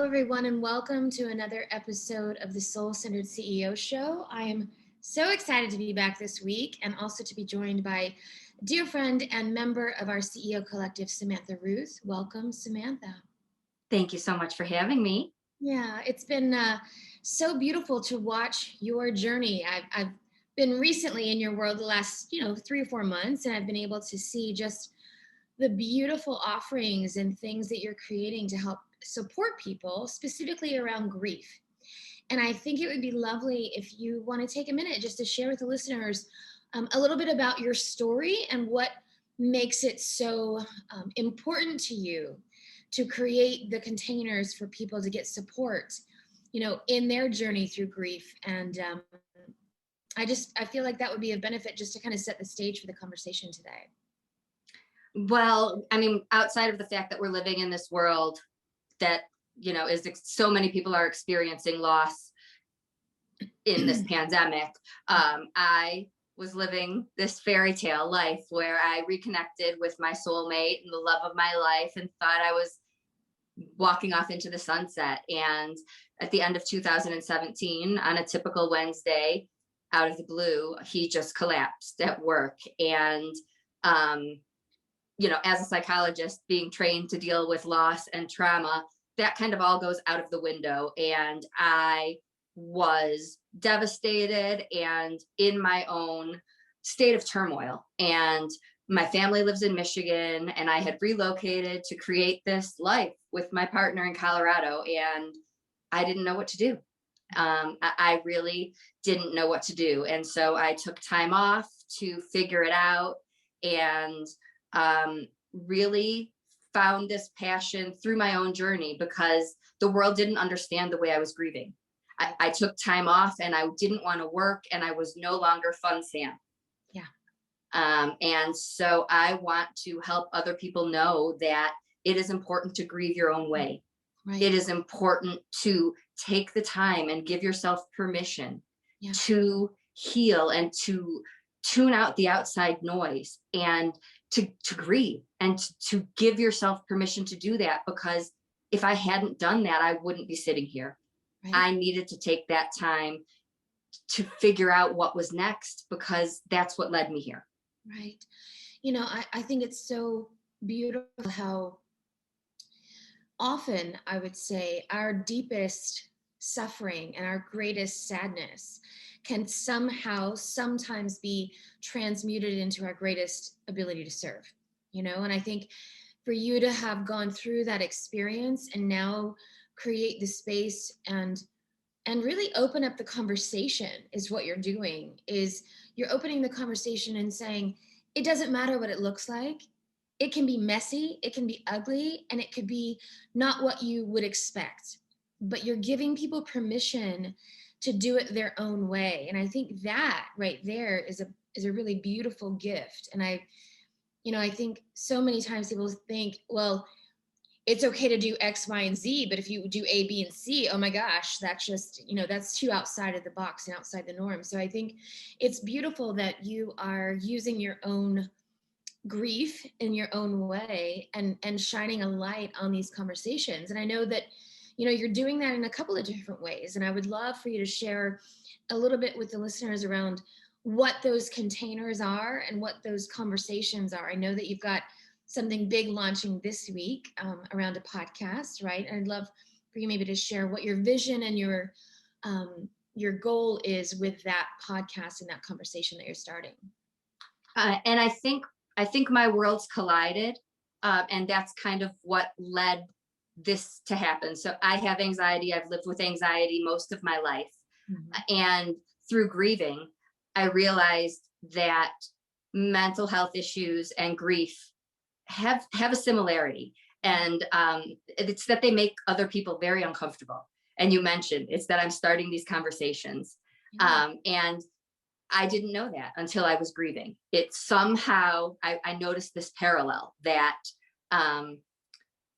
everyone, and welcome to another episode of the Soul-Centered CEO Show. I am so excited to be back this week and also to be joined by a dear friend and member of our CEO Collective, Samantha Ruth. Welcome, Samantha. Thank you so much for having me. Yeah, it's been so beautiful to watch your journey. I've been recently in your world the last, 3 or 4 months, and I've been able to see just the beautiful offerings and things that you're creating to help support people, specifically around grief. And I think it would be lovely if you want to take a minute just to share with the listeners a little bit about your story and what makes it so important to you to create the containers for people to get support, in their journey through grief. And I feel like that would be a benefit just to kind of set the stage for the conversation today. Well, I mean, outside of the fact that we're living in this world that, so many people are experiencing loss in this pandemic, I was living this fairy tale life where I reconnected with my soulmate and the love of my life and thought I was walking off into the sunset. And at the end of 2017, on a typical Wednesday, out of the blue, he just collapsed at work. And, as a psychologist being trained to deal with loss and trauma, that kind of all goes out of the window. And I was devastated and in my own state of turmoil. And my family lives in Michigan, and I had relocated to create this life with my partner in Colorado, and I didn't know what to do. I really didn't know what to do. And so I took time off to figure it out, and really found this passion through my own journey because the world didn't understand the way I was grieving. I took time off and I didn't want to work, and I was no longer fun Sam. Yeah. And so I want to help other people know that it is important to grieve your own way. Right. It is important to take the time and give yourself permission to heal and to tune out the outside noise and to grieve and to give yourself permission to do that. Because if I hadn't done that, I wouldn't be sitting here. Right. I needed to take that time to figure out what was next, because that's what led me here. Right. I think it's so beautiful how often, I would say, our deepest suffering and our greatest sadness can sometimes be transmuted into our greatest ability to serve, and I think for you to have gone through that experience and now create the space and really open up the conversation is what you're doing. Is you're opening the conversation and saying, it doesn't matter what it looks like. It can be messy, it can be ugly, and it could be not what you would expect, but you're giving people permission to do it their own way. And I think that right there is a really beautiful gift. And I think so many times people think, well, it's okay to do X, Y, and Z, but if you do A, B, and C, oh my gosh, that's just, that's too outside of the box and outside the norm. So I think it's beautiful that you are using your own grief in your own way and shining a light on these conversations. And I know that, you're doing that in a couple of different ways. And I would love for you to share a little bit with the listeners around what those containers are and what those conversations are. I know that you've got something big launching this week around a podcast, right? And I'd love for you maybe to share what your vision and your goal is with that podcast and that conversation that you're starting. And I think my worlds collided, and that's kind of what led this to happen. So I have anxiety. I've lived with anxiety most of my life. Mm-hmm. And through grieving, I realized that mental health issues and grief have a similarity. And it's that they make other people very uncomfortable. And you mentioned it's that I'm starting these conversations. Mm-hmm. And I didn't know that until I was grieving. It somehow, I noticed this parallel that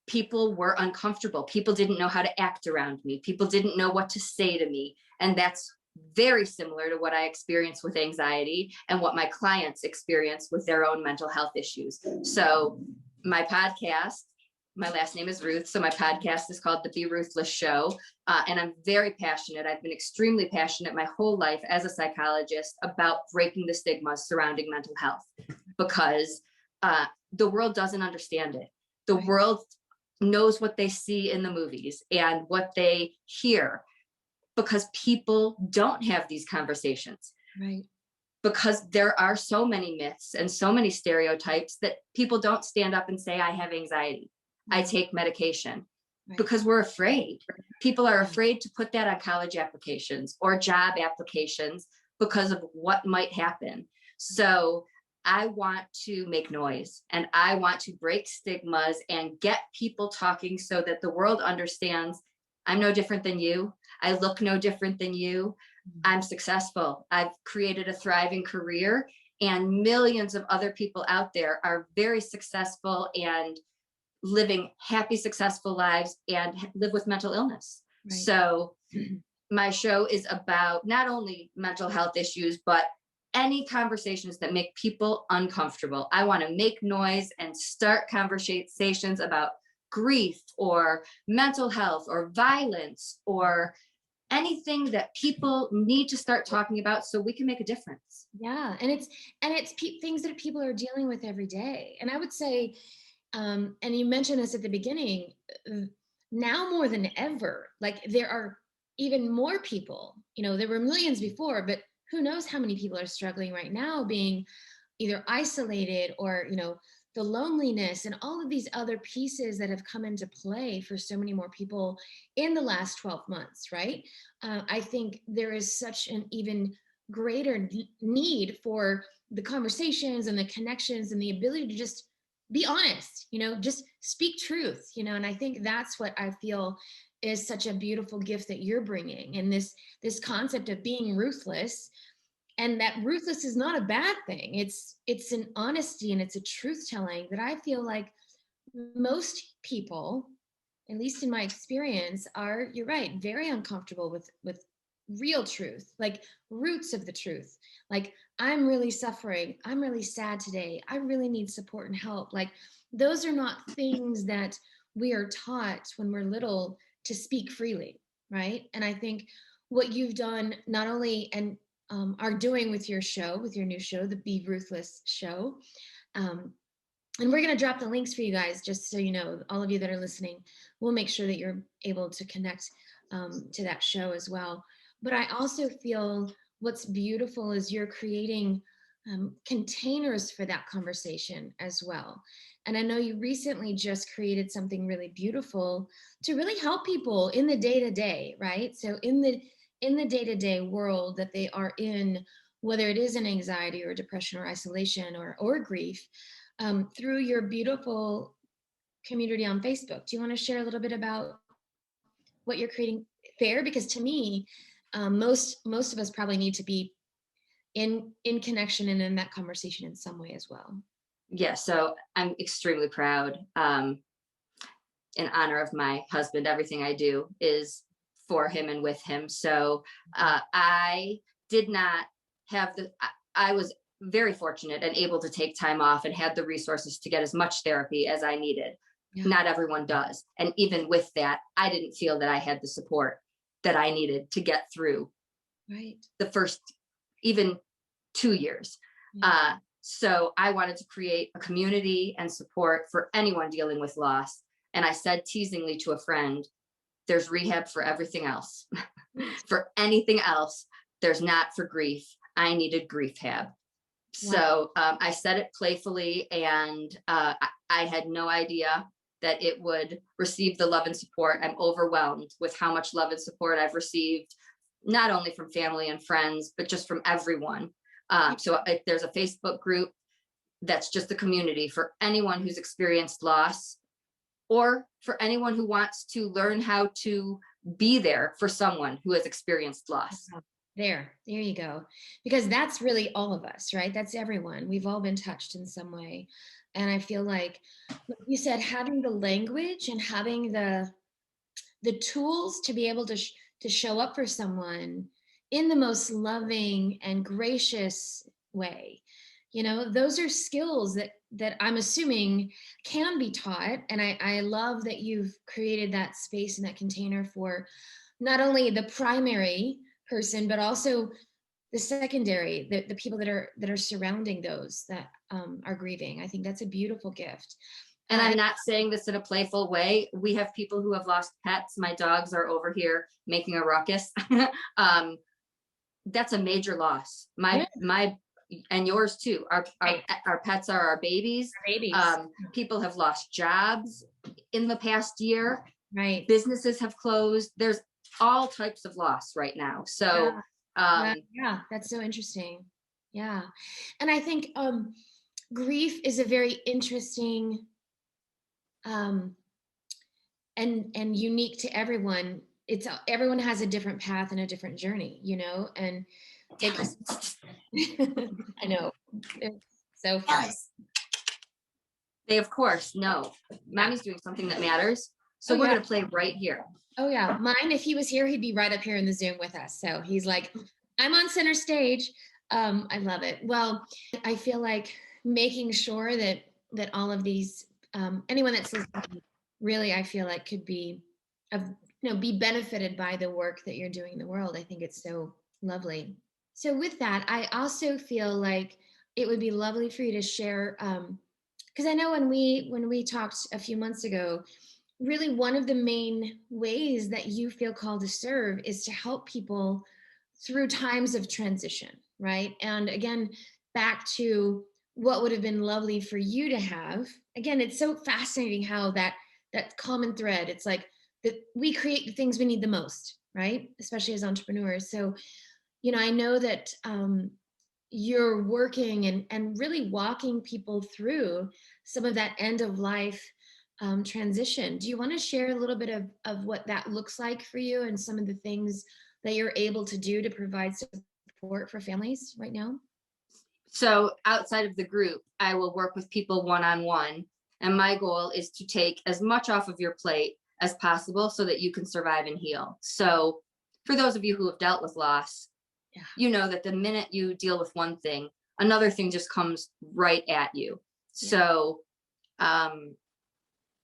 people were uncomfortable. People didn't know how to act around me. People didn't know what to say to me. And that's very similar to what I experience with anxiety and what my clients experience with their own mental health issues. So my podcast my last name is Ruth. So my podcast is called The Be Ruthless Show. And I'm very passionate. I've been extremely passionate my whole life as a psychologist about breaking the stigmas surrounding mental health, because the world doesn't understand it. The world knows what they see in the movies and what they hear, because people don't have these conversations. Right. Because there are so many myths and so many stereotypes that people don't stand up and say, I have anxiety, I take medication, because we're afraid. People are afraid to put that on college applications or job applications because of what might happen. So I want to make noise, and I want to break stigmas and get people talking so that the world understands I'm no different than you. I look no different than you. I'm successful. I've created a thriving career, and millions of other people out there are very successful and living happy, successful lives and live with mental illness. Right. So my show is about not only mental health issues, but any conversations that make people uncomfortable. I want to make noise and start conversations about grief or mental health or violence or anything that people need to start talking about so we can make a difference. Yeah. And it's things that people are dealing with every day. And I would say, and you mentioned this at the beginning, now more than ever, like there are even more people, there were millions before, but who knows how many people are struggling right now, being either isolated or, the loneliness and all of these other pieces that have come into play for so many more people in the last 12 months, right? I think there is such an even greater need for the conversations and the connections and the ability to just be honest, just speak truth, and I think that's what I feel is such a beautiful gift that you're bringing. And this concept of being ruthless, and that ruthless is not a bad thing. It's an honesty and it's a truth telling that I feel like most people, at least in my experience, are, you're right, very uncomfortable with real truth, like roots of the truth. Like, I'm really suffering. I'm really sad today. I really need support and help. Like, those are not things that we are taught when we're little to speak freely, right? And I think what you've done not only, and are doing with your show, with your new show, the Be Ruthless Show. And we're going to drop the links for you guys, just so you know, all of you that are listening, we'll make sure that you're able to connect to that show as well. But I also feel what's beautiful is you're creating containers for that conversation as well. And I know you recently just created something really beautiful to really help people in the day-to-day, right? So in the day-to-day world that they are in, whether it is an anxiety or depression or isolation or grief, through your beautiful community on Facebook. Do you want to share a little bit about what you're creating there? Because to me, most of us probably need to be in connection and in that conversation in some way as well. Yeah, so I'm extremely proud. In honor of my husband, everything I do is for him and with him. So I did not have I was very fortunate and able to take time off and had the resources to get as much therapy as I needed. Yeah. Not everyone does. And even with that, I didn't feel that I had the support that I needed to get through the first even 2 years. Yeah. So I wanted to create a community and support for anyone dealing with loss. And I said teasingly to a friend, there's rehab for everything else. For anything else, there's not for grief. I needed Griefhab. Wow. So I said it playfully, and I had no idea that it would receive the love and support. I'm overwhelmed with how much love and support I've received, not only from family and friends, but just from everyone. So there's a Facebook group that's just a community for anyone who's experienced loss, or for anyone who wants to learn how to be there for someone who has experienced loss. There you go. Because that's really all of us, right? That's everyone. We've all been touched in some way. And I feel like you said, having the language and having the tools to be able to show up for someone in the most loving and gracious way, those are skills that that I'm assuming can be taught. And I love that you've created that space and that container for not only the primary person, but also the secondary, the people that are surrounding those that are grieving. I think that's a beautiful gift. And I'm not saying this in a playful way. We have people who have lost pets. My dogs are over here making a ruckus. That's a major loss. My and yours too. Our pets are our babies. People have lost jobs in the past year. Right. Businesses have closed. There's all types of loss right now. So yeah, that's so interesting. Yeah. And I think grief is a very interesting and unique to everyone. It's everyone has a different path and a different journey, you know, and I know. So fun. They of course know. Mommy's doing something that matters. So we're gonna play right here. Oh yeah. Mine, if he was here, he'd be right up here in the Zoom with us. So he's like, I'm on center stage. I love it. Well, I feel like making sure that all of these, anyone that says really, I feel like could be be benefited by the work that you're doing in the world. I think it's so lovely. So with that, I also feel like it would be lovely for you to share, because I know when we talked a few months ago, really one of the main ways that you feel called to serve is to help people through times of transition, right? And again, back to what would have been lovely for you to have. Again, it's so fascinating how that common thread, it's like that we create the things we need the most, right? Especially as entrepreneurs. So, I know that you're working and really walking people through some of that end of life transition. Do you want to share a little bit of what that looks like for you and some of the things that you're able to do to provide support for families right now? So outside of the group, I will work with people one-on-one. And my goal is to take as much off of your plate as possible so that you can survive and heal. So for those of you who have dealt with loss, you know that the minute you deal with one thing, another thing just comes right at you. Yeah. So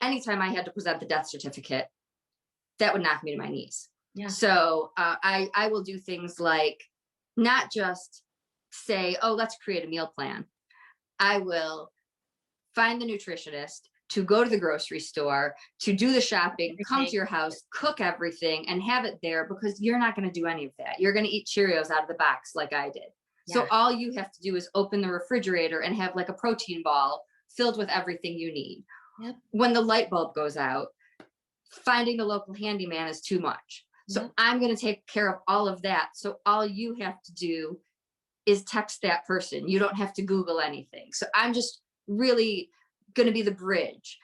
anytime I had to present the death certificate, that would knock me to my knees. Yeah. So I will do things like not just say, oh, let's create a meal plan. I will find the nutritionist to go to the grocery store, to do the shopping, come to your house, cook everything and have it there, because you're not going to do any of that. You're going to eat Cheerios out of the box like I did. Yeah. So all you have to do is open the refrigerator and have like a protein ball filled with everything you need. Yep. When the light bulb goes out, finding the local handyman is too much. So yep. I'm going to take care of all of that. So all you have to do is text that person. You don't have to Google anything. So I'm just really going to be the bridge,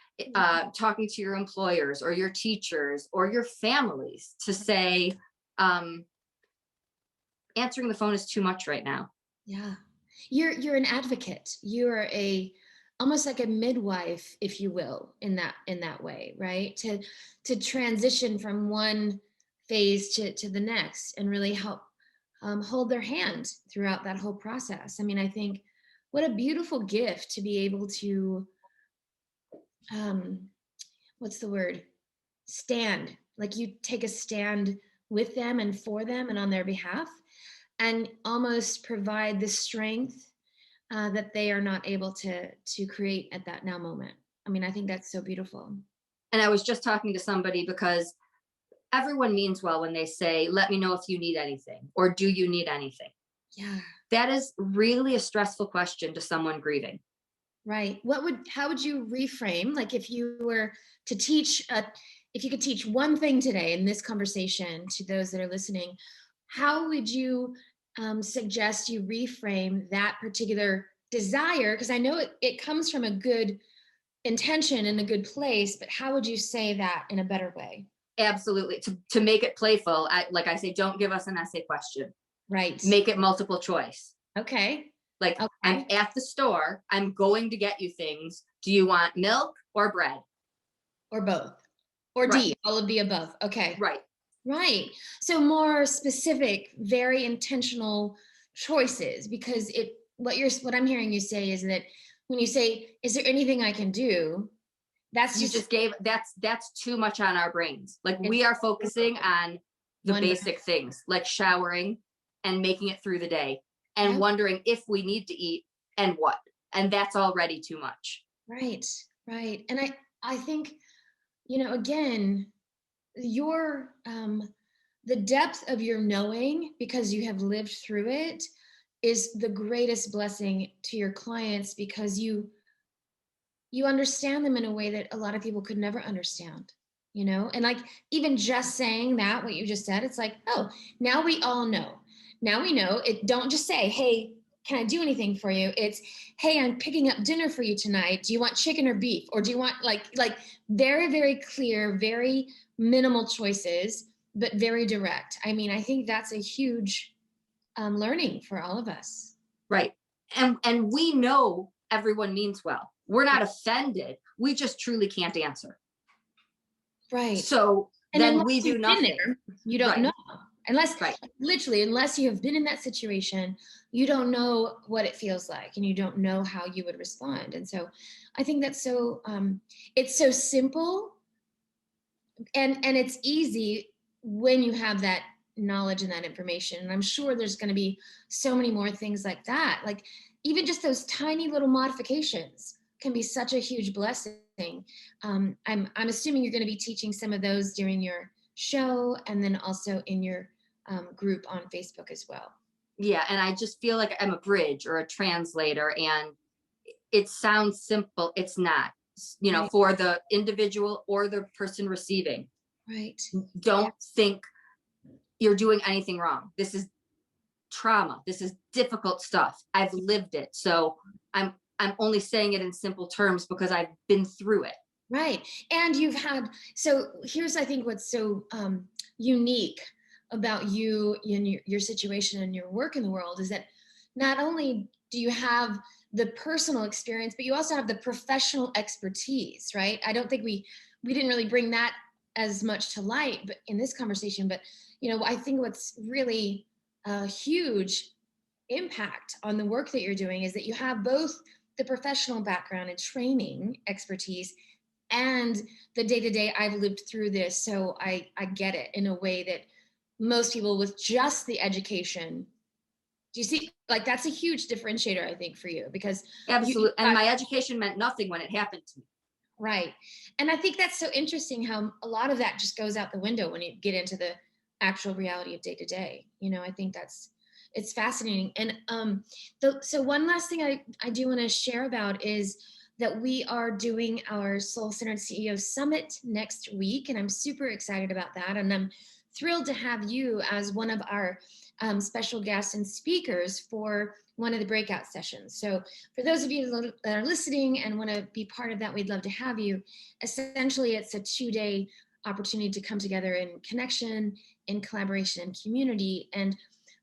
talking to your employers or your teachers or your families to say, answering the phone is too much right now. Yeah. You're an advocate. You're almost like a midwife, if you will, in that way, right? To transition from one phase to the next and really help hold their hand throughout that whole process. I mean, I think what a beautiful gift to be able to, what's the word? Stand. Like you take a stand with them and for them and on their behalf, and almost provide the strength that they are not able to create at that now moment. I mean, I think that's so beautiful. And I was just talking to somebody, because everyone means well when they say, let me know if you need anything, or do you need anything? Yeah. That is really a stressful question to someone grieving. Right. How would you reframe? Like if you were to teach, if you could teach one thing today in this conversation to those that are listening, how would you suggest you reframe that particular desire? Because I know it comes from a good intention and a good place, but how would you say that in a better way? Absolutely. To make it playful, like I say, don't give us an essay question. Right. Make it multiple choice. Okay. Like, okay. I'm at the store, I'm going to get you things. Do you want milk or bread? Or both. Or right. D, all of the above. Okay. Right. Right. So more specific, very intentional choices, because what I'm hearing you say is that when you say, is there anything I can do? That's You just, just gave, that's too much on our brains. Like it's we are focusing on the wondering. basic things like showering and making it through the day and Yeah, wondering if we need to eat and what. And that's already too much. right, right. And I think, you know, again, your the depth of your knowing, because you have lived through it, is the greatest blessing to your clients, because you understand them in a way that a lot of people could never understand, you know. And like, even just saying that, what you just said, it's like, oh, now we all know. Now we know it. Don't just say, hey, can I do anything for you? It's, hey, I'm picking up dinner for you tonight. Do you want chicken or beef? Or do you want, like very, very clear, very minimal choices, but very direct. I mean, I think that's a huge learning for all of us. Right. And we know everyone means well. We're not offended. We just truly can't answer. Right. So And then unless we do you've been nothing. there, you don't Right. know. Unless, Right. literally, unless you have been in that situation, you don't know what it feels like, and you don't know how you would respond. And so I think that's so, it's so simple, and it's easy when you have that knowledge and that information. And I'm sure there's going to be so many more things like that. Like, even just those tiny little modifications can be such a huge blessing. I'm assuming you're going to be teaching some of those during your show, and then also in your group on Facebook as well. Yeah. And I just feel like I'm a bridge or a translator, and it sounds simple. It's not, Right, for the individual or the person receiving. right. Yeah, Don't think you're doing anything wrong. This is trauma. This is difficult stuff. I've lived it. So I'm only saying it in simple terms because I've been through it. right. And you've had, so here's, I think, what's so unique about you and your situation and your work in the world is that not only do you have the personal experience, but you also have the professional expertise, right? I don't think we didn't really bring that as much to light but in this conversation, but you know, I think what's really a huge impact on the work that you're doing is that you have both the professional background and training expertise and the day-to-day, I've lived through this, so I get it in a way that most people with just the education, do you see, like, that's a huge differentiator, I think, for you, because you Absolutely. And got, my education meant nothing when it happened to me. right. And I think that's so interesting how a lot of that just goes out the window when you get into the actual reality of day to day. You know, I think that's, it's fascinating. And so one last thing I do want to share about is that we are doing our Soul Centered CEO Summit next week. And I'm super excited about that. And I'm thrilled to have you as one of our special guests and speakers for one of the breakout sessions. So for those of you that are listening and want to be part of that, we'd love to have you. Essentially, it's a 2-day opportunity to come together in connection, in collaboration, and community. And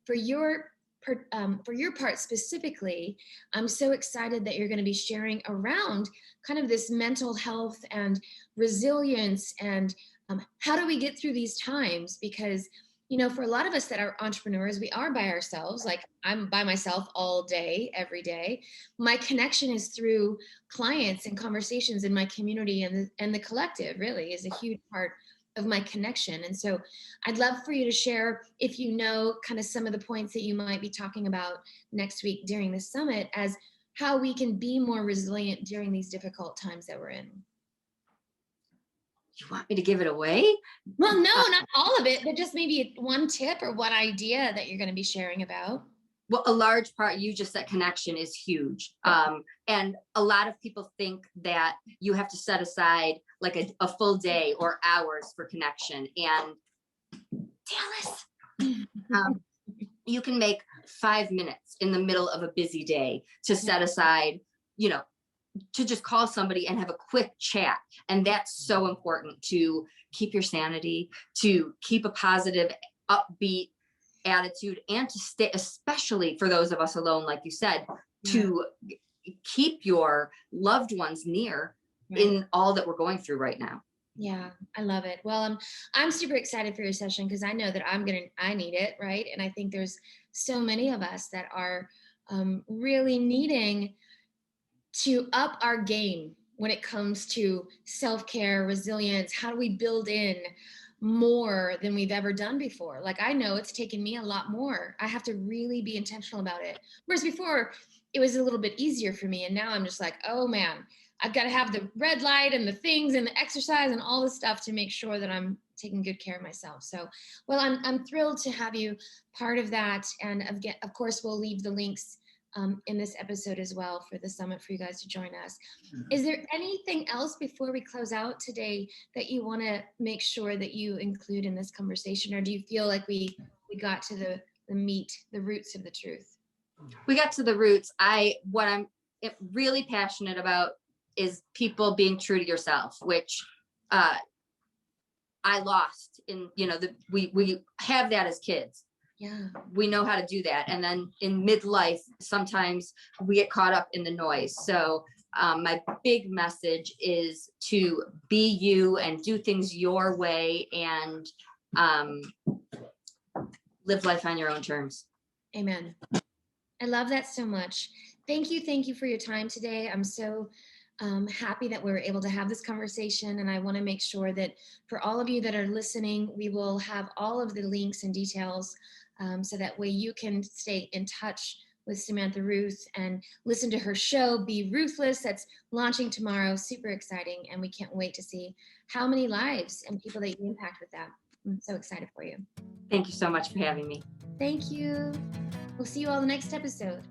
for your part specifically, I'm so excited that you're going to be sharing around kind of this mental health and resilience, and how do we get through these times? Because you know, for a lot of us that are entrepreneurs, we are by ourselves. Like, I'm by myself all day, every day. My connection is through clients and conversations in my community, and the collective really is a huge part of my connection. And so I'd love for you to share, if you know, kind of some of the points that you might be talking about next week during the summit, as how we can be more resilient during these difficult times that we're in. You want me to give it away? Well, no, Uh, not all of it, but just maybe one tip or one idea that you're going to be sharing about. well, a large part, you just said connection is huge. And a lot of people think that you have to set aside like a full day or hours for connection. And Dallas, you can make 5 minutes in the middle of a busy day to set aside, you know, to just call somebody and have a quick chat. And that's so important to keep your sanity, to keep a positive, upbeat attitude, and to stay, especially for those of us alone, like you said, to keep your loved ones near in all that we're going through right now. Yeah, I love it. Well, I'm super excited for your session because I know that I need it, right? And I think there's so many of us that are really needing to up our game when it comes to self-care, resilience. How do we build in more than we've ever done before? Like, I know it's taken me a lot more. I have to really be intentional about it. Whereas before, it was a little bit easier for me. And now I'm just like, oh man, I've got to have the red light and the things and the exercise and all the stuff to make sure that I'm taking good care of myself. So, well, I'm thrilled to have you part of that. And of course, we'll leave the links in this episode as well for the summit for you guys to join us. Is there anything else before we close out today that you want to make sure that you include in this conversation, or do you feel like we got to the meat, the roots of the truth? We got to the roots. What I'm really passionate about is people being true to yourself, which I lost in, we have that as kids. Yeah. We know how to do that. And then in midlife, sometimes we get caught up in the noise. So my big message is to be you and do things your way and live life on your own terms. Amen. I love that so much. Thank you for your time today. I'm so happy that we were able to have this conversation. And I want to make sure that for all of you that are listening, we will have all of the links and details so that way you can stay in touch with Samantha Ruth and listen to her show, Be Ruthless, that's launching tomorrow. Super exciting. And we can't wait to see how many lives and people that you impact with that. I'm so excited for you. Thank you so much for having me. Thank you. We'll see you all the next episode.